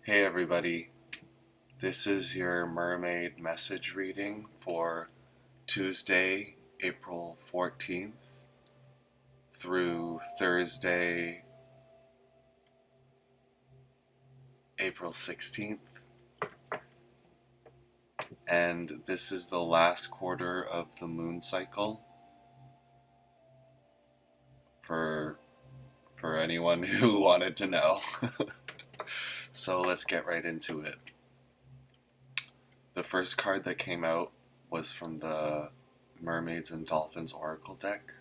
Hey everybody, this is your mermaid message reading for Tuesday, April 14th through Thursday, April 16th. And this is the last quarter of the moon cycle for anyone who wanted to know. So let's get right into it. The first card that came out was from the Mermaids and Dolphins Oracle deck,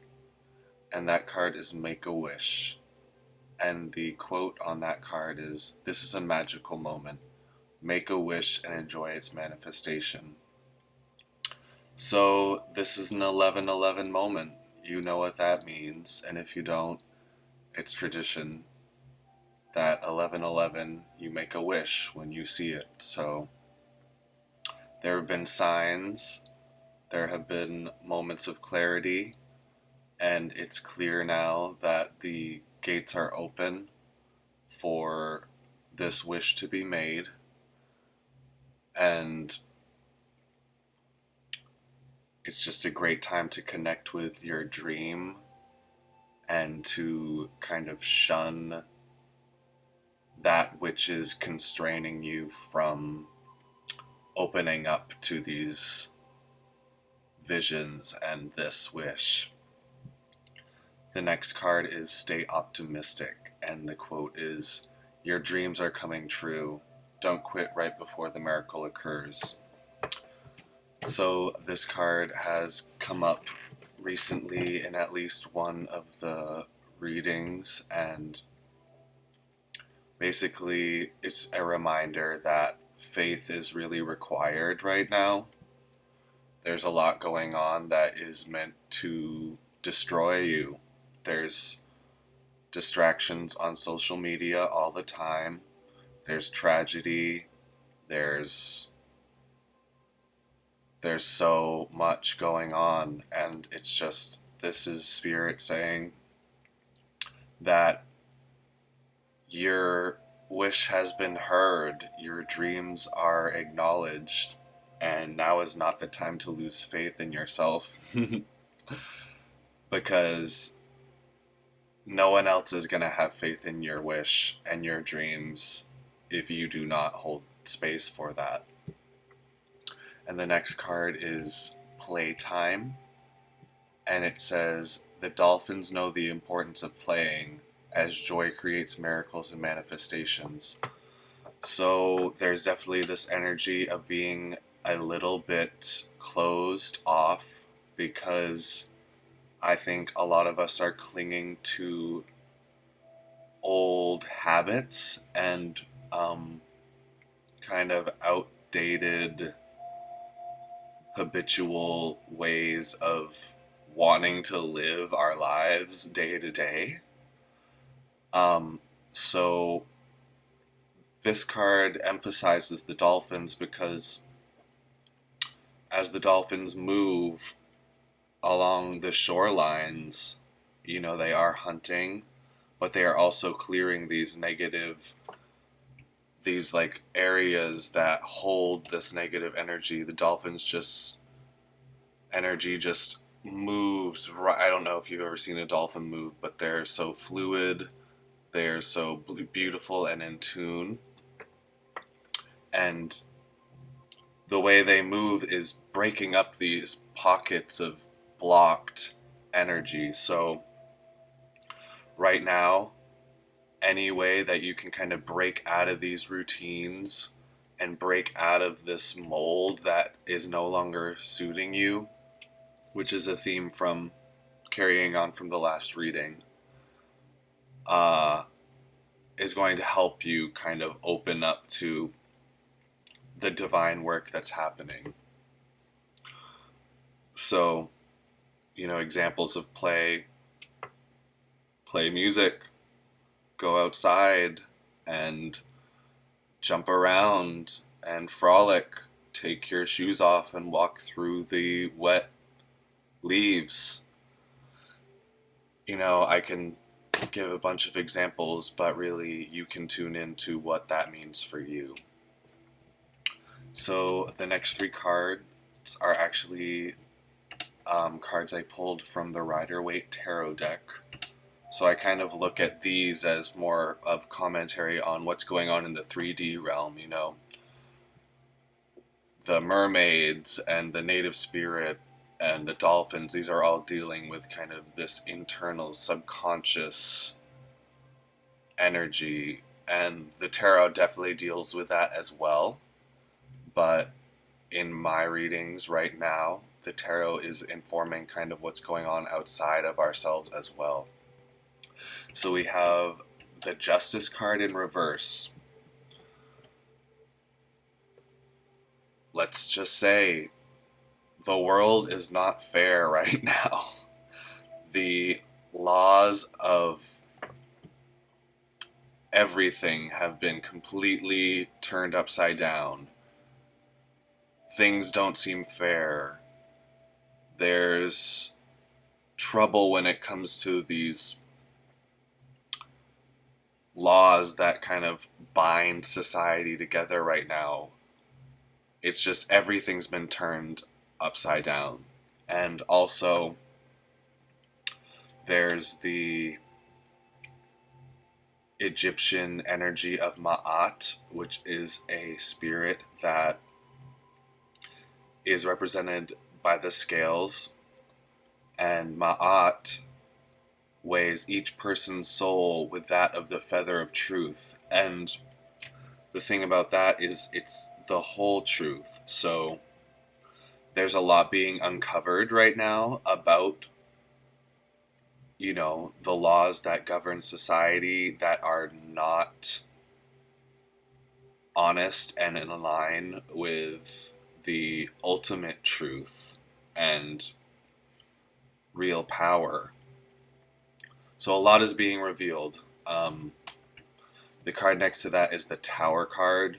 and that card is Make a Wish. And the quote on that card is, "This is a magical moment. Make a wish and enjoy its manifestation." So this is an 11/11 moment. You know what that means, and if you don't, it's tradition that 11/11 you make a wish when you see it. So there have been signs, there have been moments of clarity, and it's clear now that the gates are open for this wish to be made. And it's just a great time to connect with your dream and to kind of shun that which is constraining you from opening up to these visions and this wish. The next card is Stay Optimistic, and the quote is, "Your dreams are coming true. Don't quit right before the miracle occurs." So this card has come up recently in at least one of the readings, and basically it's a reminder that faith is really required right now. There's a lot going on that is meant to destroy you. There's distractions on social media all the time. There's tragedy. There's so much going on, and it's just, this is spirit saying that your wish has been heard, your dreams are acknowledged, and now is not the time to lose faith in yourself. Because no one else is going to have faith in your wish and your dreams if you do not hold space for that. And the next card is Playtime, and it says, "The dolphins know the importance of playing, as joy creates miracles and manifestations." So there's definitely this energy of being a little bit closed off, because I think a lot of us are clinging to old habits and kind of outdated habitual ways of wanting to live our lives day to day. So this card emphasizes the dolphins because as the dolphins move along the shorelines, they are hunting, but they are also clearing these like areas that hold this negative energy. The dolphins energy just moves right. I don't know if you've ever seen a dolphin move, but they're so fluid, they're so beautiful and in tune, and the way they move is breaking up these pockets of blocked energy. So right now, any way that you can kind of break out of these routines and break out of this mold that is no longer suiting you, which is a theme from carrying on from the last reading, is going to help you kind of open up to the divine work that's happening. So, examples of play music, go outside and jump around and frolic, take your shoes off and walk through the wet leaves. I can give a bunch of examples, but really you can tune into what that means for you. So the next 3 cards are actually cards I pulled from the Rider-Waite Tarot deck. So I kind of look at these as more of commentary on what's going on in the 3D realm, you know. The mermaids and the native spirit and the dolphins, these are all dealing with kind of this internal subconscious energy, and the tarot definitely deals with that as well. But in my readings right now, the tarot is informing kind of what's going on outside of ourselves as well. So we have the Justice card in reverse. Let's just say the world is not fair right now. The laws of everything have been completely turned upside down. Things don't seem fair. There's trouble when it comes to these laws that kind of bind society together right now. It's just everything's been turned upside down. And also, there's the Egyptian energy of Ma'at, which is a spirit that is represented by the scales, and Ma'at weighs each person's soul with that of the feather of truth. And the thing about that is it's the whole truth. So there's a lot being uncovered right now about, you know, the laws that govern society that are not honest and in line with the ultimate truth and real power. So a lot is being revealed. The card next to that is the Tower card.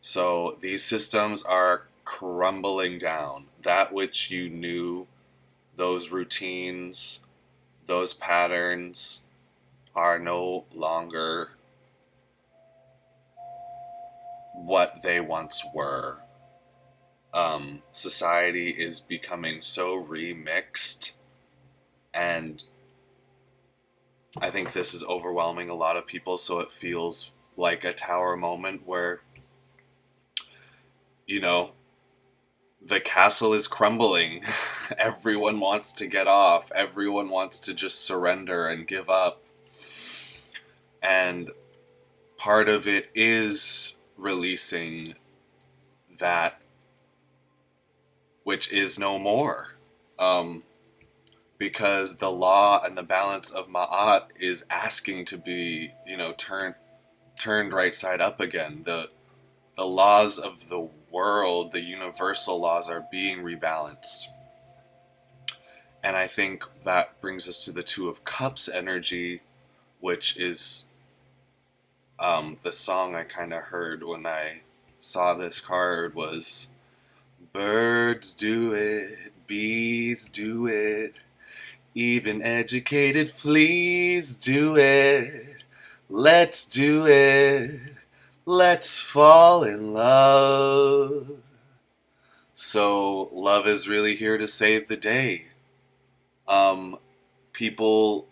So these systems are crumbling down. That which you knew, those routines, those patterns are no longer what they once were. Society is becoming so remixed, and I think this is overwhelming a lot of people, so it feels like a tower moment where, you know, the castle is crumbling. Everyone wants to get off. Everyone wants to just surrender and give up. And part of it is releasing that which is no more. Because the law and the balance of Ma'at is asking to be, you know, turned right side up again. The laws of the world, the universal laws, are being rebalanced. And I think that brings us to the Two of Cups energy, which is the song I kind of heard when I saw this card was, birds do it, bees do it, even educated fleas do it. Let's do it. Let's fall in love. So love is really here to save the day. People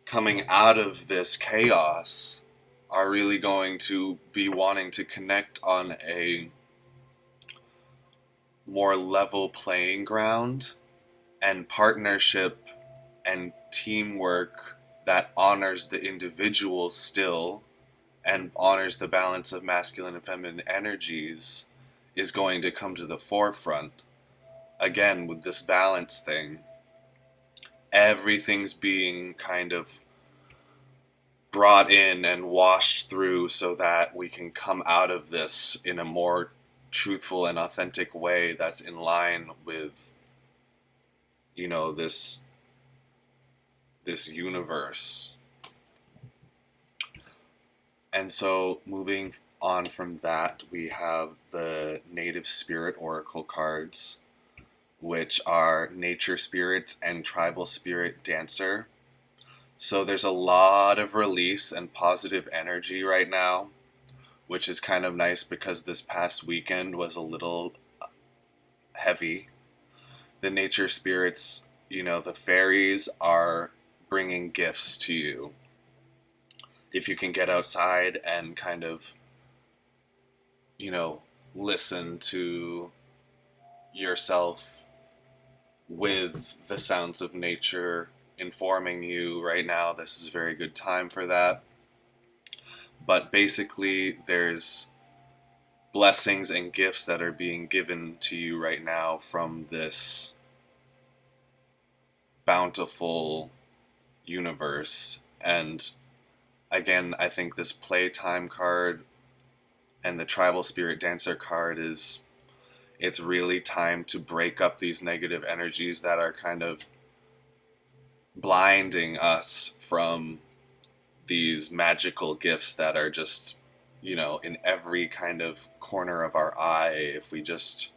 coming out of this chaos are really going to be wanting to connect on a more level playing ground, and partnership and teamwork that honors the individual still and honors the balance of masculine and feminine energies is going to come to the forefront. Again, with this balance thing, everything's being kind of brought in and washed through so that we can come out of this in a more truthful and authentic way that's in line with, you know, this universe. And so moving on from that, we have the Native Spirit Oracle cards, which are Nature Spirits and Tribal Spirit Dancer. So there's a lot of release and positive energy right now, which is kind of nice because this past weekend was a little heavy. The nature spirits, the fairies are bringing gifts to you. If you can get outside and kind of, you know, listen to yourself with the sounds of nature informing you right now, this is a very good time for that. But basically, there's blessings and gifts that are being given to you right now from this bountiful universe. And again, I think this playtime card and the tribal spirit dancer card is, it's really time to break up these negative energies that are kind of blinding us from these magical gifts that are just, in every kind of corner of our eye if we just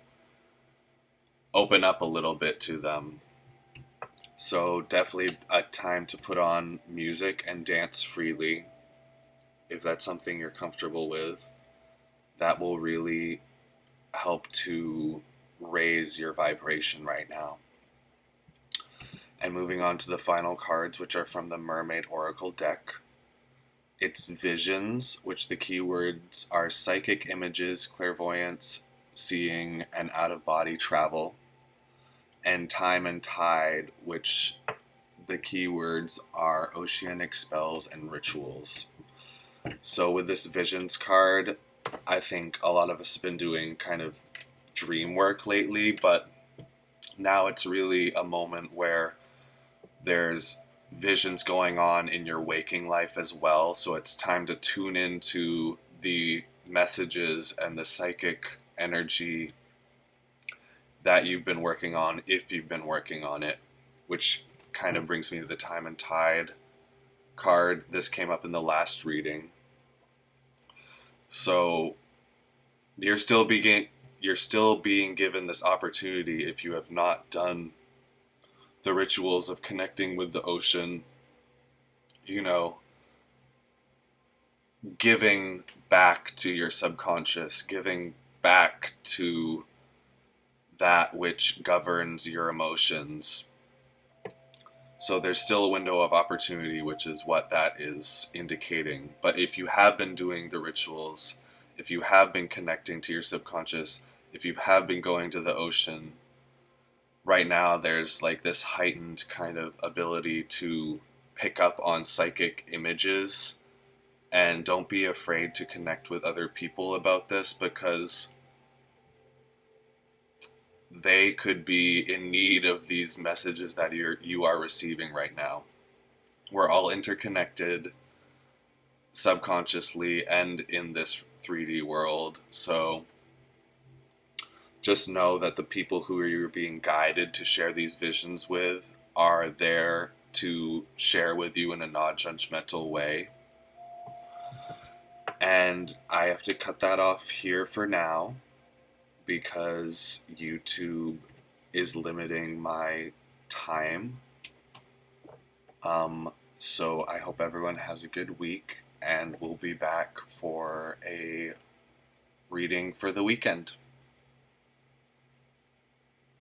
open up a little bit to them. So definitely a time to put on music and dance freely if that's something you're comfortable with. That will really help to raise your vibration right now. And moving on to the final cards, which are from the Mermaid Oracle deck. It's visions, which the keywords are psychic images, clairvoyance, seeing, and out-of-body travel. And time and tide, which the keywords are oceanic spells and rituals. So with this visions card, I think a lot of us have been doing kind of dream work lately, but now it's really a moment where there's visions going on in your waking life as well. So it's time to tune into the messages and the psychic energy that you've been working on, if you've been working on it, which kind of brings me to the time and tide card. This came up in the last reading. So you're still being given this opportunity if you have not done the rituals of connecting with the ocean, giving back to your subconscious, giving back to that which governs your emotions. So there's still a window of opportunity, which is what that is indicating. But if you have been doing the rituals, if you have been connecting to your subconscious, if you have been going to the ocean, right now there's like this heightened kind of ability to pick up on psychic images. And don't be afraid to connect with other people about this, because they could be in need of these messages that you are receiving right now. We're all interconnected subconsciously and in this 3D world. So just know that the people who you're being guided to share these visions with are there to share with you in a non-judgmental way. And I have to cut that off here for now, because YouTube is limiting my time. So I hope everyone has a good week, and we'll be back for a reading for the weekend.